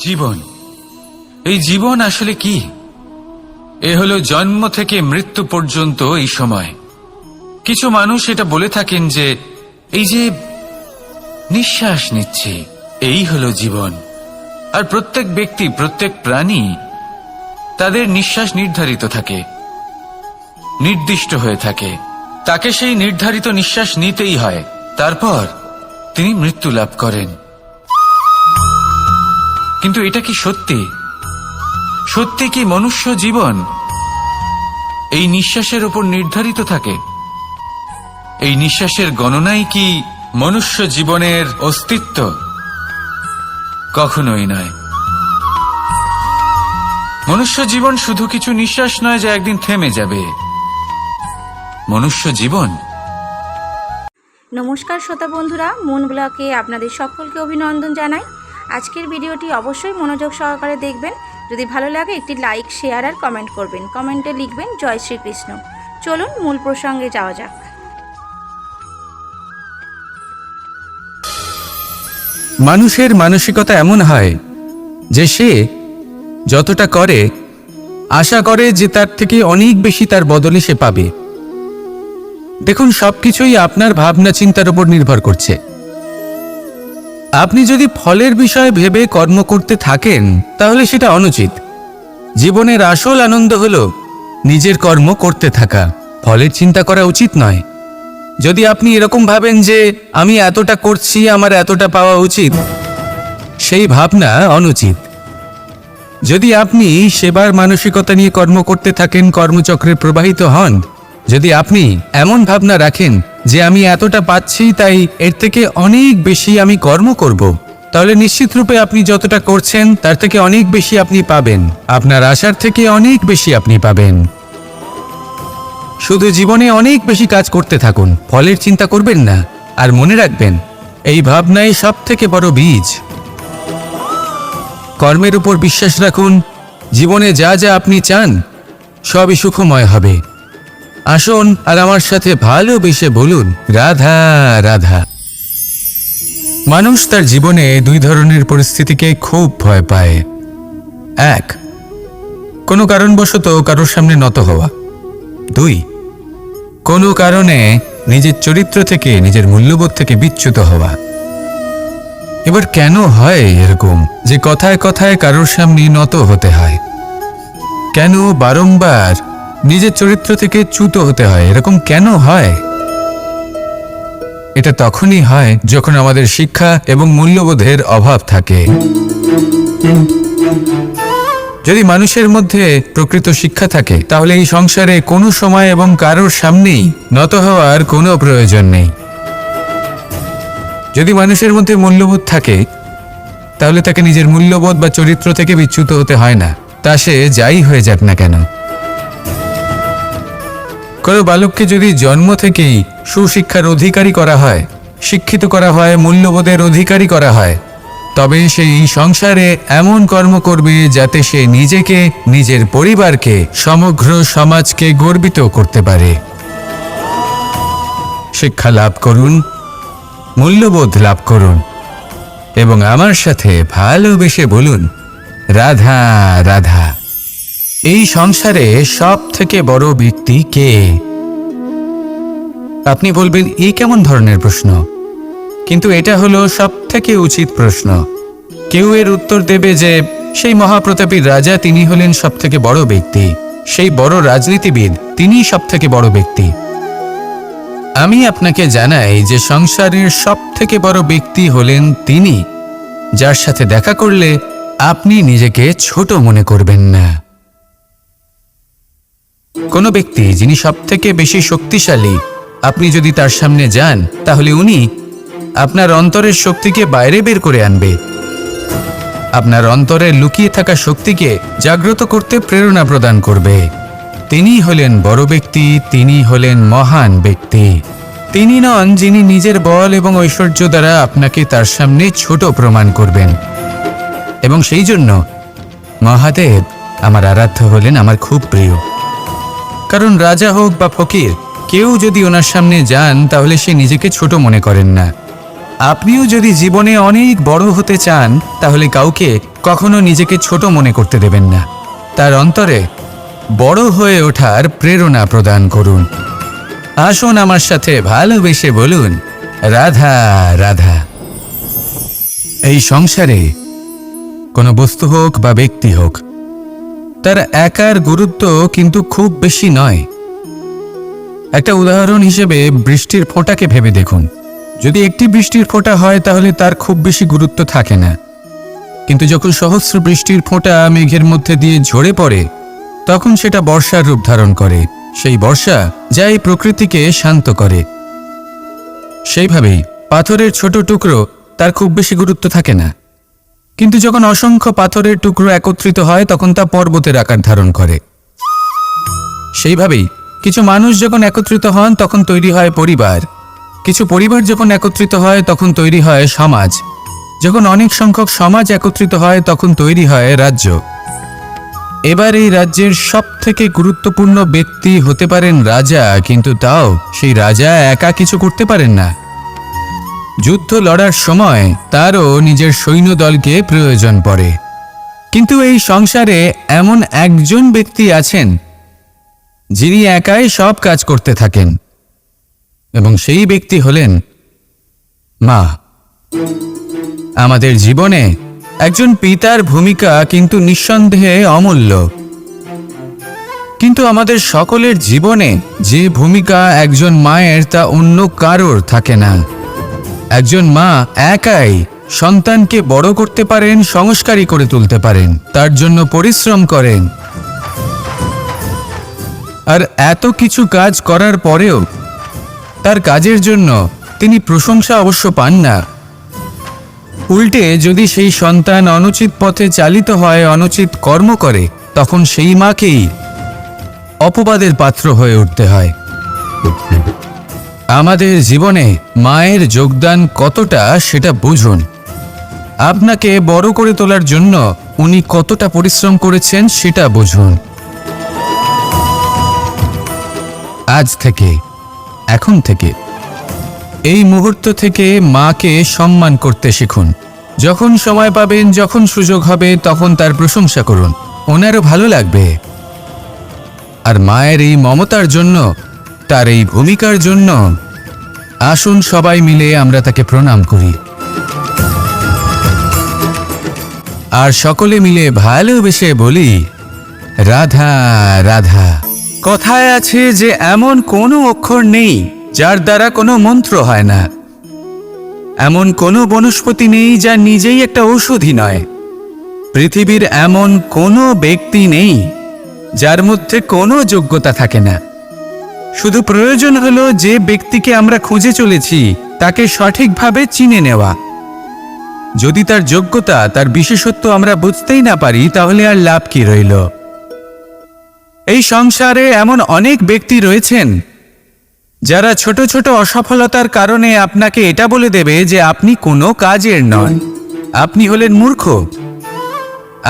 জীবন, এই জীবন আসলে কি? এ হলো জন্ম থেকে মৃত্যু পর্যন্ত এই সময়। কিছু মানুষ এটা বলে থাকেন যে এই যে নিঃশ্বাস নিচ্ছি, এই হলো জীবন। আর প্রত্যেক ব্যক্তি, প্রত্যেক প্রাণী, তাদের নিঃশ্বাস নির্ধারিত থাকে, নির্দিষ্ট হয়ে থাকে। তাকে সেই নির্ধারিত নিঃশ্বাস নিতেই হয়, তারপর তিনি মৃত্যু লাভ করেন। কিন্তু এটা কি সত্যি? সত্যি কি মনুষ্য জীবন এই নিঃশ্বাসের উপর নির্ধারিত থাকে? এই নিঃশ্বাসের গণনাই কি মনুষ্য জীবনের অস্তিত্ব? কখনোই নয়। মনুষ্য জীবন শুধু কিছু নিঃশ্বাস নয় যা একদিন থেমে যাবে। মনুষ্য জীবন। নমস্কার শ্রোতা বন্ধুরা, মুন ব্লগে আপনাদের সকলকে অভিনন্দন জানাই। আজকের ভিডিওটি অবশ্যই মনোযোগ সহকারে দেখবেন। যদি ভালো লাগে একটি লাইক, শেয়ার আর কমেন্ট করবেন। কমেন্টে লিখবেন জয় শ্রীকৃষ্ণ। চলুন মূল প্রসঙ্গে যাওয়া যাক। মানুষের মানসিকতা এমন হয় যে সে যতটা করে আশা করে যে তার থেকে অনেক বেশি তার বদলে সে পাবে। দেখুন, সবকিছুই আপনার ভাবনা চিন্তার উপর নির্ভর করছে। আপনি যদি ফলের বিষয়ে ভেবে কর্ম করতে থাকেন তাহলে সেটা অনুচিত। জীবনের আসল আনন্দ হলো নিজের কর্ম করতে থাকা, ফলের চিন্তা করা উচিত নয়। যদি আপনি এরকম ভাবেন যে আমি এতটা করছি, আমার এতটা পাওয়া উচিত, সেই ভাবনা অনুচিত। যদি আপনি সেবার মানসিকতা নিয়ে কর্ম করতে থাকেন, কর্মচক্রে প্রবাহিত হন, যদি আপনি এমন ভাবনা রাখেন যে আমি এতটা পাচ্ছি তাই এর থেকে অনেক বেশি আমি কর্ম করব, তাহলে নিশ্চিত রূপে আপনি যতটা করছেন তার থেকে অনেক বেশি আপনি পাবেন। আপনার আশার থেকে অনেক বেশি আপনি পাবেন। শুধু জীবনে অনেক বেশি কাজ করতে থাকুন, ফলের চিন্তা করবেন না। আর মনে রাখবেন, এই ভাবনাই সব থেকে বড় বীজ। কর্মের উপর বিশ্বাস রাখুন। জীবনে যা যা আপনি চান সবই সুখময় হবে। আসুন আর আমার সাথে ভালোবেসে বলুন রাধা রাধা। মানুষ তার জীবনে দুই ধরনের পরিস্থিতিকে খুব ভয় পায়। এক, কোনো কারণবশত কারোর সামনে নত হওয়া। দুই, কোনো কারণে নিজের চরিত্র থেকে, নিজের মূল্যবোধ থেকে বিচ্যুত হওয়া। এবার কেন হয় এরকম যে কথায় কথায় কারোর সামনে নত হতে হয়? কেন বারংবার নিজের চরিত্র থেকে চ্যুত হতে হয়? এরকম কেন হয়? এটা তখনই হয় যখন আমাদের শিক্ষা এবং মূল্যবোধের অভাব থাকে। যদি মানুষের মধ্যে প্রকৃত শিক্ষা থাকে তাহলে এই সংসারে কোনো সময় এবং কারোর সামনেই নত হওয়ার কোনো প্রয়োজন নেই। যদি মানুষের মধ্যে মূল্যবোধ থাকে তাহলে তাকে নিজের মূল্যবোধ বা চরিত্র থেকে বিচ্যুত হতে হয় না, তা সে যাই হয়ে যাক না কেন। কোনো বালককে যদি জন্ম থেকেই সুশিক্ষার অধিকারী করা হয়, শিক্ষিত করা হয়, মূল্যবোধের অধিকারী করা হয়, তবে সেই সংসারে এমন কর্ম করবে যাতে সে নিজেকে, নিজের পরিবারকে, সমগ্র সমাজকে গর্বিত করতে পারে। শিক্ষা লাভ করুন, মূল্যবোধ লাভ করুন এবং আমার সাথে ভালোবেসে বলুন রাধা রাধা। এই সংসারে সব থেকে বড় ব্যক্তি কে? আপনি বলবেন এই কেমন ধরনের প্রশ্ন? কিন্তু এটা হলো সব থেকে উচিত প্রশ্ন। কেউ এর উত্তর দেবে যে সেই মহাপ্রতাপী রাজা, তিনি হলেন সব থেকে বড় ব্যক্তি, সেই বড় রাজনীতিবিদ, তিনিই সব থেকে বড় ব্যক্তি। আমি আপনাকে জানাই যে সংসারের সব থেকে বড় ব্যক্তি হলেন তিনি, যার সাথে দেখা করলে আপনি নিজেকে ছোট মনে করবেন না। কোনো ব্যক্তি যিনি সব থেকে বেশি শক্তিশালী, আপনি যদি তার সামনে যান তাহলে উনি আপনার অন্তরের শক্তিকে বাইরে বের করে আনবে, আপনার অন্তরে লুকিয়ে থাকা শক্তিকে জাগ্রত করতে প্রেরণা প্রদান করবে। তিনি হলেন বড় ব্যক্তি, তিনি হলেন মহান ব্যক্তি। তিনি নন যিনি নিজের বল এবং ঐশ্বর্য দ্বারা আপনাকে তার সামনে ছোট প্রমাণ করবেন। এবং সেই জন্য মহাদেব আমার আরাধ্য হলেন আমার খুব প্রিয়। কারণ রাজা হোক বা ফকির, কেউ যদি ওনার সামনে যান তাহলে সে নিজেকে ছোট মনে করেন না, আপনিও যদি জীবনে অনেক বড় হতে চান তাহলে কাউকে কখনো নিজেকে ছোট মনে করতে দেবেন না। তার অন্তরে বড় হয়ে ওঠার প্রেরণা প্রদান করুন। আসুন আমার সাথে ভালোবেসে বলুন, রাধা রাধা। এই সংসারে কোনো বস্তু হোক বা ব্যক্তি হোক, তার একার গুরুত্ব কিন্তু খুব বেশি নয়। একটা উদাহরণ হিসেবে বৃষ্টির ফোঁটাকে ভেবে দেখুন। যদি একটি বৃষ্টির ফোঁটা হয় তাহলে তার খুব বেশি গুরুত্ব থাকে না, কিন্তু যখন সহস্র বৃষ্টির ফোঁটা মেঘের মধ্যে দিয়ে ঝরে পড়ে তখন সেটা বর্ষার রূপ ধারণ করে। সেই বর্ষা যা এই প্রকৃতিকে শান্ত করে। সেইভাবেই পাথরের ছোট টুকরো, তার খুব বেশি গুরুত্ব থাকে না, কিন্তু যখন অসংখ্য পাথরের টুকরো একত্রিত হয় তখন তা পর্বতের আকার ধারণ করে। সেইভাবেই কিছু মানুষ যখন একত্রিত হন তখন তৈরি হয় পরিবার, কিছু পরিবার যখন একত্রিত হয় তখন তৈরি হয় সমাজ, যখন অনেক সংখ্যক সমাজ একত্রিত হয় তখন তৈরি হয় রাজ্য। এবার এই রাজ্যের সবথেকে গুরুত্বপূর্ণ ব্যক্তি হতে পারেন রাজা, কিন্তু তাও সেই রাজা একা কিছু করতে পারেন না। যুদ্ধ লড়ার সময় তারও নিজের সৈন্যদলকে প্রয়োজন পড়ে। কিন্তু এই সংসারে এমন একজন ব্যক্তি আছেন যিনি একাই সব কাজ করতে থাকেন, এবং সেই ব্যক্তি হলেন মা। আমাদের জীবনে একজন পিতার ভূমিকা কিন্তু নিঃসন্দেহে অমূল্য, কিন্তু আমাদের সকলের জীবনে যে ভূমিকা একজন মায়ের তা অন্য কারোর থাকে না। একজন মা একাই সন্তানকে বড় করতে পারেন, সংস্কারী করে তুলতে পারেন, তার জন্য পরিশ্রম করেন। আর এত কিছু কাজ করার পরেও তার কাজের জন্য তিনি প্রশংসা অবশ্য পান না। উল্টে যদি সেই সন্তান অনুচিত পথে চালিত হয়, অনুচিত কর্ম করে, তখন সেই মাকেই অপবাদের পাত্র হয়ে উঠতে হয়। আমাদের জীবনে মায়ের যোগদান কতটা সেটা বুঝুন। আপনাকে বড় করে তোলার জন্য উনি কতটা পরিশ্রম করেছেন সেটা বুঝুন। আজ থেকে, এখন থেকে, এই মুহূর্ত থেকে মাকে সম্মান করতে শিখুন। যখন সময় পাবেন, যখন সুযোগ হবে, তখন তার প্রশংসা করুন, ওনারও ভালো লাগবে। আর মায়ের এই মমতার জন্য, তার এই ভূমিকার জন্য আসুন সবাই মিলে আমরা তাকে প্রণাম করি, আর সকলে মিলে ভালোবেসে বলি, রাধা রাধা। কথায় আছে যে এমন কোনো অক্ষর নেই যার দ্বারা কোনো মন্ত্র হয় না, এমন কোনো বনস্পতি নেই যা নিজেই একটা ঔষধি নয়, পৃথিবীর এমন কোনো ব্যক্তি নেই যার মধ্যে কোনো যোগ্যতা থাকে না। শুধু প্রয়োজন হলো যে ব্যক্তিকে আমরা খুঁজে চলেছি তাকে সঠিকভাবে চিনে নেওয়া। যদি তার যোগ্যতা, তার বিশেষত্ব আমরা বুঝতেই না পারি, তাহলে আর লাভ কি রইল? এই সংসারে এমন অনেক ব্যক্তি রয়েছেন যারা ছোট ছোট অসফলতার কারণে আপনাকে এটা বলে দেবে যে আপনি কোনো কাজের নন, আপনি হলেন মূর্খ,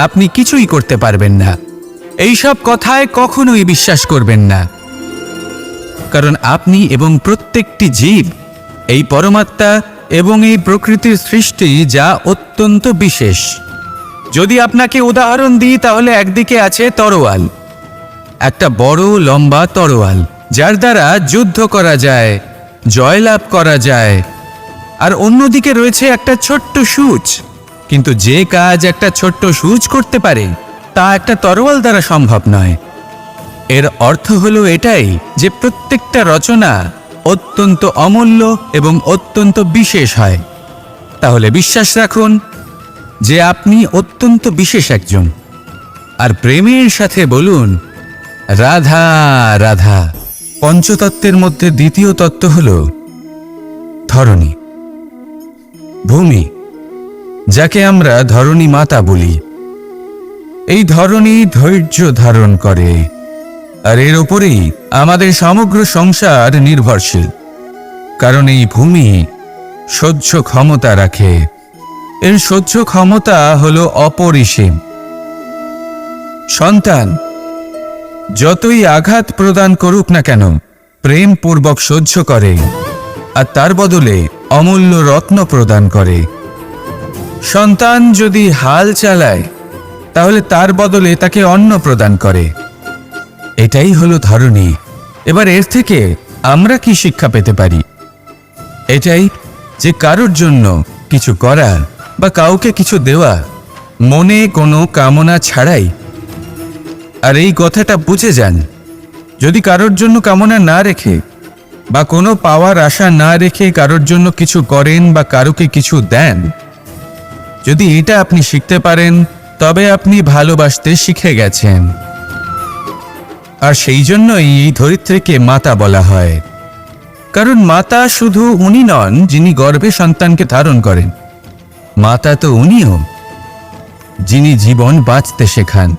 আপনি কিছুই করতে পারবেন না। এইসব কথায় কখনোই বিশ্বাস করবেন না, কারণ আপনি এবং প্রত্যেকটি জীব এই পরমাত্মা এবং এই প্রকৃতির সৃষ্টি, যা অত্যন্ত বিশেষ। যদি আপনাকে উদাহরণ দিই তাহলে একদিকে আছে তরোয়াল, একটা বড় লম্বা তরোয়াল, যার দ্বারা যুদ্ধ করা যায়, জয়লাভ করা যায়। আর অন্যদিকে রয়েছে একটা ছোট্ট সূচ, কিন্তু যে কাজ একটা ছোট্ট সূচ করতে পারে তা একটা তরোয়াল দ্বারা সম্ভব নয়। এর অর্থ হলো এটাই যে প্রত্যেকটা রচনা অত্যন্ত অমূল্য এবং অত্যন্ত বিশেষ হয়। তাহলে বিশ্বাস রাখুন যে আপনি অত্যন্ত বিশেষ একজন, আর প্রেমের সাথে বলুন, রাধা রাধা। পঞ্চতত্ত্বের মধ্যে দ্বিতীয় তত্ত্ব হল ধরণী, ভূমি, যাকে আমরা ধরণী মাতা বলি। এই ধরণী ধৈর্য ধারণ করে, আর এর ওপরেই আমাদের সমগ্র সংসার নির্ভরশীল। কারণ এই ভূমি সহ্য ক্ষমতা রাখে, এর সহ্য ক্ষমতা হলো অপরিসীম। সন্তান যতই আঘাত প্রদান করুক না কেন, প্রেমপূর্বক সহ্য করে, আর তার বদলে অমূল্য রত্ন প্রদান করে। সন্তান যদি হাল চালায় তাহলে তার বদলে তাকে অন্ন প্রদান করে। এটাই হলো ধরনী। এবার এর থেকে আমরা কি শিক্ষা পেতে পারি? এটাই যে কারোর জন্য কিছু করা বা কাউকে কিছু দেওয়া মনে কোনো কামনা ছাড়াই। আর এই কথাটা বুঝে যান, যদি কারোর জন্য কামনা না রেখে বা কোনো পাওয়ার আশা না রেখে কারোর জন্য কিছু করেন বা কারোকে কিছু দেন, যদি এটা আপনি শিখতে পারেন তবে আপনি ভালোবাসতে শিখে গেছেন। আর সেই জন্যই এই ধরিত্রীকে মাতা বলা হয়। কারণ মাতা শুধু উনি নন যিনি গর্ভে সন্তানকে ধারণ করেন, মাতা তো উনিও যিনি জীবন বাঁচতে শেখান,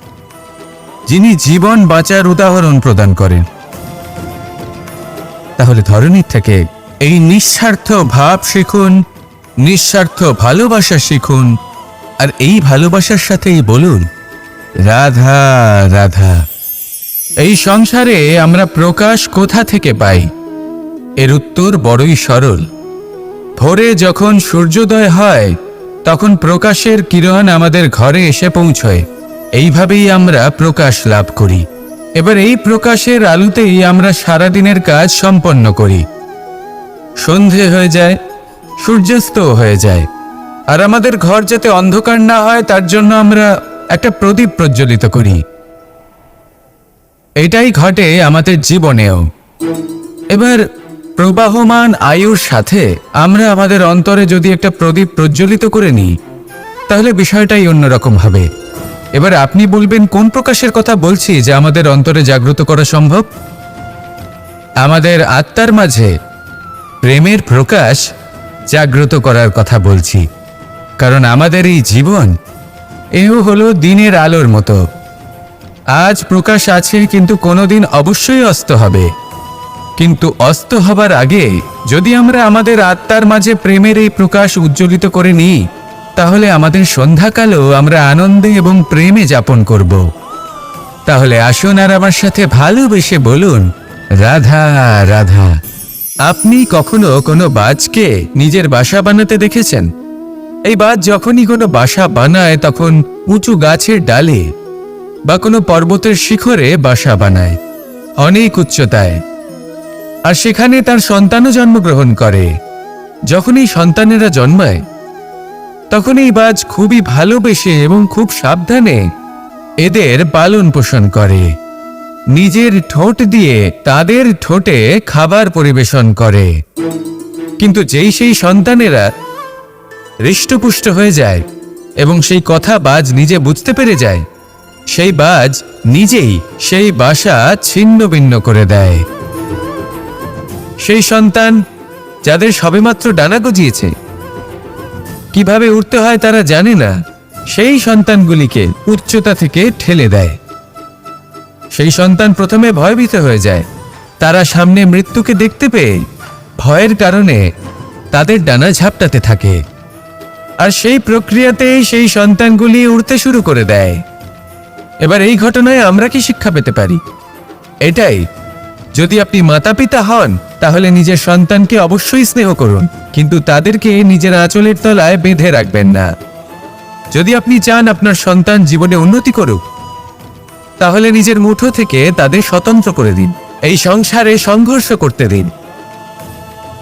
যিনি জীবন বাঁচার উদাহরণ প্রদান করেন। তাহলে ধরনীর থেকে এই নিঃস্বার্থ ভাব শিখুন, নিঃস্বার্থ ভালোবাসা শিখুন, আর এই ভালোবাসার সাথেই বলুন রাধা রাধা। এই সংসারে আমরা প্রকাশ কোথা থেকে পাই? এর উত্তর বড়ই সরল। ভোরে যখন সূর্যোদয় হয় তখন প্রকাশের কিরণ আমাদের ঘরে এসে পৌঁছয়। এইভাবেই আমরা প্রকাশ লাভ করি। এবার এই প্রকাশের আলোতেই আমরা সারাদিনের কাজ সম্পন্ন করি। সন্ধে হয়ে যায়, সূর্যাস্ত হয়ে যায়, আর আমাদের ঘর যাতে অন্ধকার না হয় তার জন্য আমরা একটা প্রদীপ প্রজ্বলিত করি। এটাই ঘটে আমাদের জীবনেও। এবার প্রবাহমান আয়ুর সাথে আমরা আমাদের অন্তরে যদি একটা প্রদীপ প্রজ্বলিত করে নিই তাহলে বিষয়টাই অন্যরকম হবে। এবার আপনি বলবেন কোন প্রকাশের কথা বলছি যা আমাদের অন্তরে জাগ্রত করা সম্ভব? আমাদের আত্মার মাঝে প্রেমের প্রকাশ জাগ্রত করার কথা বলছি। কারণ আমাদের এই জীবন এও হলো দিনের আলোর মতো। আজ প্রকাশ আছে কিন্তু কোনোদিন অবশ্যই অস্ত হবে। কিন্তু অস্ত হবার আগে যদি আমরা আমাদের আত্মার মাঝে প্রেমের এই প্রকাশ উজ্জ্বলিত করে নিই তাহলে আমাদের সন্ধ্যাকালও আমরা আনন্দে এবং প্রেমে যাপন করব। তাহলে আসুন আর আমার সাথে ভালোবেসে বলুন রাধা রাধা। আপনি কখনো কোনো বাজকে নিজের বাসা বানাতে দেখেছেন? এই বাজ যখনই কোনো বাসা বানায় তখন উঁচু গাছের ডালে বা কোনো পর্বতের শিখরে বাসা বানায়, অনেক উচ্চতায়। আর সেখানে তার সন্তানও জন্মগ্রহণ করে। যখন এই সন্তানেরা জন্মায় তখন এই বাজ খুবই ভালোবেসে এবং খুব সাবধানে এদের পালন পোষণ করে। নিজের ঠোঁট দিয়ে তাদের ঠোঁটে খাবার পরিবেশন করে। কিন্তু যেই সেই সন্তানেরা হৃষ্টপুষ্ট হয়ে যায় এবং সেই কথা বাজ নিজে বুঝতে পেরে যায়, সেই বাজ নিজেই সেই বাসা ছিন্ন ভিন্ন করে দেয়। সেই সন্তান যাদের সবেমাত্র ডানা গজিয়েছে, কিভাবে উঠতে হয় তারা জানে না, সেই সন্তানগুলিকে উচ্চতা থেকে ঠেলে দেয়। সেই সন্তান প্রথমে ভয়ভীত হয়ে যায়। তারা সামনে মৃত্যুকে দেখতে পেয়ে ভয়ের কারণে তাদের ডানা ঝাপটাতে থাকে। আর সেই প্রক্রিয়াতেই সেই সন্তানগুলি উড়তে শুরু করে দেয়। এবার এই ঘটনায় আমরা কি শিক্ষা পেতে পারি? এটাই, যদি আপনি মাতা পিতা হন তাহলে নিজের সন্তানকে অবশ্যই স্নেহ করুন, কিন্তু তাদেরকে নিজের আঁচলের তলায় বেঁধে রাখবেন না। যদি আপনি চান আপনার সন্তান জীবনে উন্নতি করুক তাহলে নিজের মুঠো থেকে তাদের স্বতন্ত্র করে দিন। এই সংসারে সংঘর্ষ করতে দিন।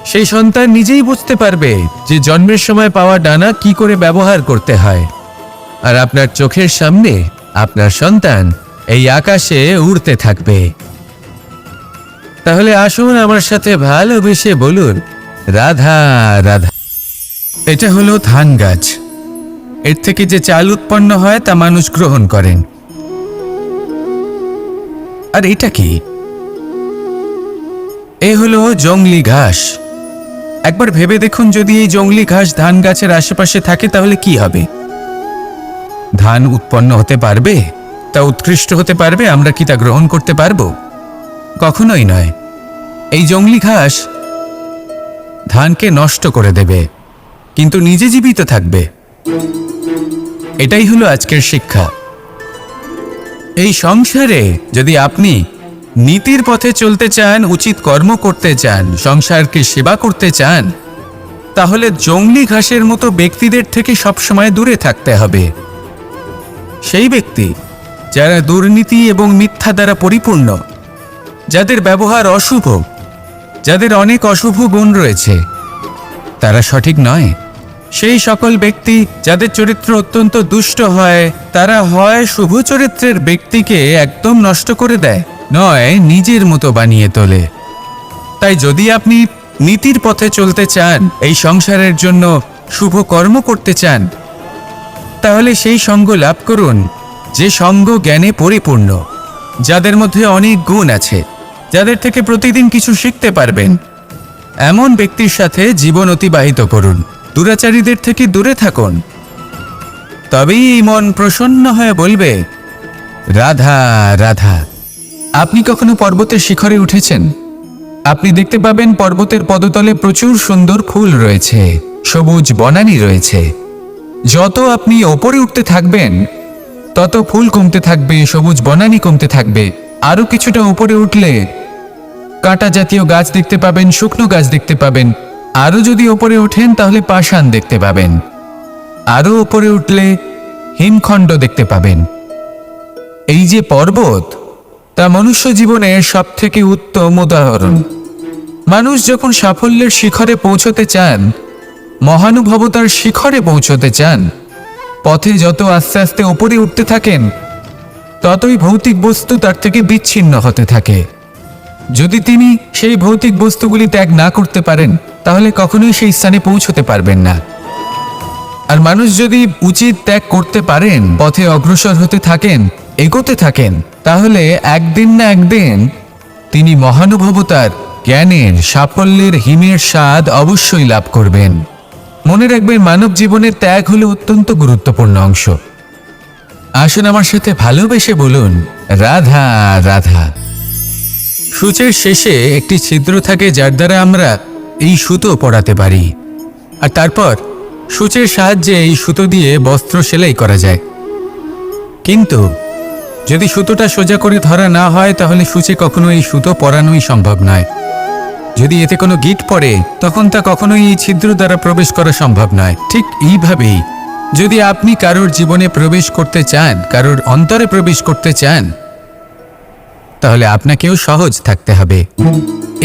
সেই সন্তান নিজেই বুঝতে পারবে যে জন্মের সময় পাওয়া ডানা কি করে ব্যবহার করতে হয়। আর আপনার চোখের সামনে আপনার সন্তান এই আকাশে উড়তে থাকবে। তাহলে আসুন আমার সাথে ভালোবেসে বলুন রাধা রাধা। এটা হলো ধান গাছ। এর থেকে যে চাল উৎপন্ন হয় তা মানুষ গ্রহণ করেন। আর এটা কি? এ হলো জংলি ঘাস। একবার ভেবে দেখুন, যদি এই জংলি ঘাস ধান গাছের আশেপাশে থাকে তাহলে কি হবে? ধান উৎপন্ন হতে পারবে? তা উৎকৃষ্ট হতে পারবে? আমরা কি তা গ্রহণ করতে পারবো? কখনোই নয়। এই জংলি ঘাস ধানকে নষ্ট করে দেবে, কিন্তু নিজে জীবিত থাকবে। এটাই হলো আজকের শিক্ষা। এই সংসারে যদি আপনি নীতির পথে চলতে চান, উচিত কর্ম করতে চান, সংসারকে সেবা করতে চান, তাহলে জংলি ঘাসের মতো ব্যক্তিদের থেকে সবসময় দূরে থাকতে হবে। সেই ব্যক্তি যারা দুর্নীতি এবং মিথ্যা দ্বারা পরিপূর্ণ, যাদের ব্যবহার অশুভ, যাদের অনেক অশুভ গুণ রয়েছে, তারা সঠিক নয়। সেই সকল ব্যক্তি যাদের চরিত্র অত্যন্ত দুষ্ট হয়, তারা হয় শুভ চরিত্রের ব্যক্তিকে একদম নষ্ট করে দেয়, নয় নিজের মতো বানিয়ে তোলে। তাই যদি আপনি নীতির পথে চলতে চান, এই সংসারের জন্য শুভ কর্ম করতে চান, তাহলে সেই সঙ্গ লাভ করুন যে সঙ্গ জ্ঞানে পরিপূর্ণ, যাদের মধ্যে অনেক গুণ আছে, যাদের থেকে প্রতিদিন কিছু শিখতে পারবেন। এমন ব্যক্তির সাথে জীবন অতিবাহিত করুন, দুরাচারীদের থেকে দূরে থাকুন। তবেই এই মন প্রসন্ন হয়ে বলবে, রাধা রাধা। আপনি কখনো পর্বতের শিখরে উঠেছেন? আপনি দেখতে পাবেন পর্বতের পদতলে প্রচুর সুন্দর ফুল রয়েছে, সবুজ বনানী রয়েছে। যত আপনি ওপরে উঠতে থাকবেন, তত ফুল কমতে থাকবে, সবুজ বনানী কমতে থাকবে। আরো কিছুটা উপরে উঠলে কাঁটা জাতীয় গাছ দেখতে পাবেন, শুকনো গাছ দেখতে পাবেন। আরো যদি ওপরে ওঠেন তাহলে পাষাণ দেখতে পাবেন। আরো উপরে উঠলে হিমখণ্ড দেখতে পাবেন। এই যে পর্বত, তা মনুষ্য জীবনের সব থেকে উত্তম উদাহরণ। মানুষ যখন সাফল্যের শিখরে পৌঁছতে চান, মহানুভবতার শিখরে পৌঁছতে চান, পথে যত আস্তে আস্তে উপরে উঠতে থাকেন, ততই ভৌতিক বস্তু তার থেকে বিচ্ছিন্ন হতে থাকে। যদি তিনি সেই ভৌতিক বস্তুগুলি ত্যাগ না করতে পারেন, তাহলে কখনোই সেই স্থানে পৌঁছতে পারবেন না। আর মানুষ যদি উচিত ত্যাগ করতে পারেন, পথে অগ্রসর হতে থাকেন, এগোতে থাকেন, তাহলে একদিন না একদিন তিনি মহানুভবতার, জ্ঞানের, সাফল্যের হিমের স্বাদ অবশ্যই লাভ করবেন। মনে রাখবেন, মানব জীবনের ত্যাগ হলো অত্যন্ত গুরুত্বপূর্ণ অংশ। আসুন আমার সাথে ভালোবেসে বলুন, রাধা রাধা। সূচের শেষে একটি ছিদ্র থাকে, যার দ্বারা আমরা এই সুতো পরাতে পারি। আর তারপর সূচের সাহায্যে এই সুতো দিয়ে বস্ত্র সেলাই করা যায়। কিন্তু যদি সুতোটা সোজা করে ধরা না হয়, তাহলে সূচে কখনো এই সুতো পরানোই সম্ভব নয়। যদি এতে কোনো গিঁট পড়ে, তখন তা কখনোই এই ছিদ্র দ্বারা প্রবেশ করা সম্ভব নয়। ঠিক এইভাবেই যদি আপনি কারোর জীবনে প্রবেশ করতে চান, কারোর অন্তরে প্রবেশ করতে চান, তাহলে আপনাকেও সহজ থাকতে হবে।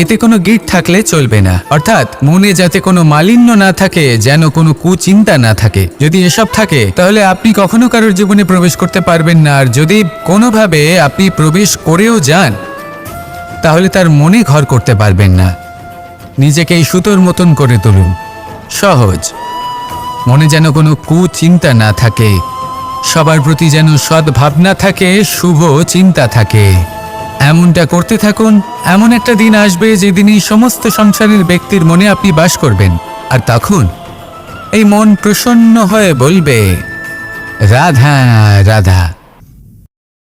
এতে কোনো গিঁট থাকলে চলবে না, অর্থাৎ মনে যাতে কোনো মালিন্য না থাকে, যেন কোনো কুচিন্তা না থাকে। যদি এসব থাকে, তাহলে আপনি কখনো কারোর জীবনে প্রবেশ করতে পারবেন না। আর যদি কোনোভাবে আপনি প্রবেশ করেও যান, তাহলে তার মনে ঘর করতে পারবেন না। নিজেকে এই সুতোর মতন করে তুলুন, সহজ। মনে যেন কোনো কুচিন্তা না থাকে, সবার প্রতি যেন সদ্ভাবনা থাকে, শুভ চিন্তা থাকে। এমনটা করতে থাকুন। এমন একটা দিন আসবে যেদিন এই সমস্ত সংসারের ব্যক্তির মনে আপনি বাস করবেন। আর তখন এই মন প্রসন্ন হয়ে বলবে, রাধা রাধা।